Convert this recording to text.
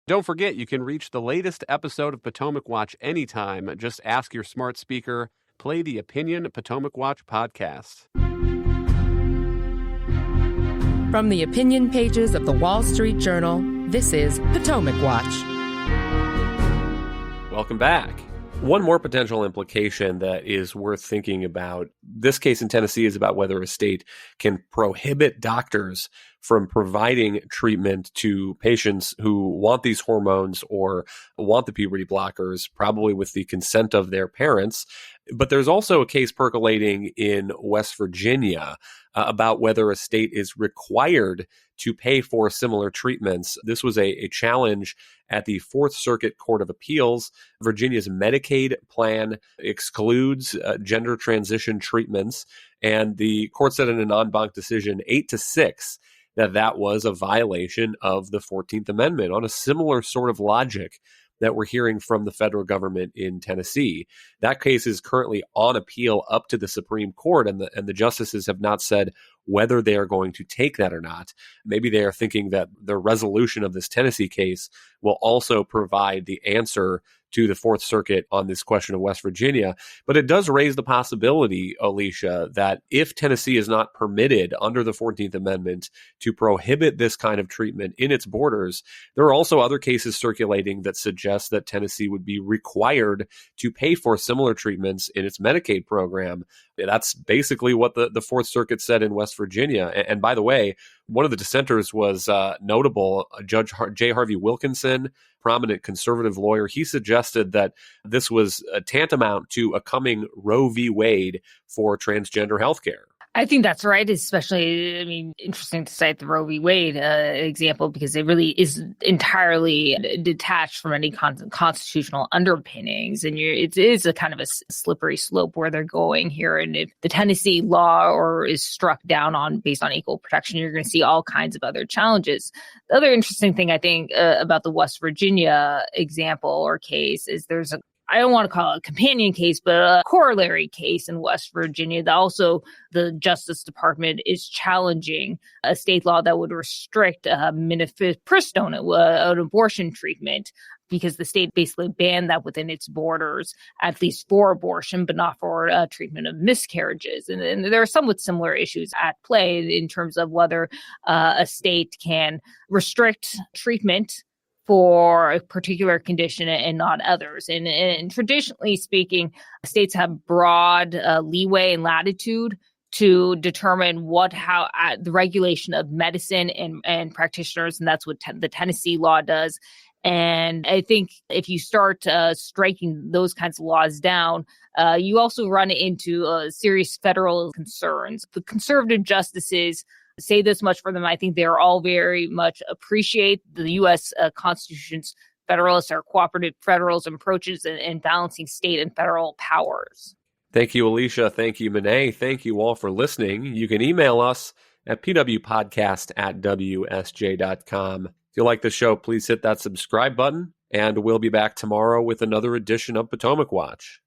Don't forget, you can reach the latest episode of Potomac Watch anytime. Just ask your smart speaker, play the Opinion Potomac Watch podcast. From the opinion pages of the Wall Street Journal, this is Potomac Watch. Welcome back. One more potential implication that is worth thinking about. This case in Tennessee is about whether a state can prohibit doctors from providing treatment to patients who want these hormones or want the puberty blockers, probably with the consent of their parents. But there's also a case percolating in West Virginia about whether a state is required to pay for similar treatments. This was a challenge at the Fourth Circuit Court of Appeals. Virginia's Medicaid plan excludes gender transition treatments, and the court said in an en banc decision 8-6 that was a violation of the 14th Amendment on a similar sort of logic that we're hearing from the federal government in Tennessee. That case is currently on appeal up to the Supreme Court, and the justices have not said whether they are going to take that or not. Maybe they are thinking that the resolution of this Tennessee case will also provide the answer to the Fourth Circuit on this question of West Virginia. But it does raise the possibility, Alicia, that if Tennessee is not permitted under the 14th Amendment to prohibit this kind of treatment in its borders, there are also other cases circulating that suggest that Tennessee would be required to pay for similar treatments in its Medicaid program. That's basically what the Fourth Circuit said in West Virginia. And by the way, one of the dissenters was notable, Judge J. Harvey Wilkinson, prominent conservative lawyer. He suggested that this was tantamount to a coming Roe v. Wade for transgender healthcare. I think that's right, especially, interesting to cite the Roe v. Wade example, because it really is entirely detached from any constitutional underpinnings. And it is a kind of a slippery slope where they're going here. And if the Tennessee law is struck down on based on equal protection, you're going to see all kinds of other challenges. The other interesting thing I think about the West Virginia example or case is I don't want to call it a companion case, but a corollary case in West Virginia that also the Justice Department is challenging a state law that would restrict mifepristone, an abortion treatment, because the state basically banned that within its borders, at least for abortion, but not for treatment of miscarriages. And there are somewhat similar issues at play in terms of whether a state can restrict treatment for a particular condition and not others. And traditionally speaking, states have broad leeway and latitude to determine the regulation of medicine and practitioners, and that's what the Tennessee law does. And I think if you start striking those kinds of laws down, you also run into serious federal concerns. The conservative justices say this much for them. I think they're all very much appreciate the U.S. Constitution's federalist or cooperative federalism approaches and balancing state and federal powers. Thank you, Alicia. Thank you, Monet. Thank you all for listening. You can email us at pwpodcast@wsj.com. If you like the show, please hit that subscribe button, and we'll be back tomorrow with another edition of Potomac Watch.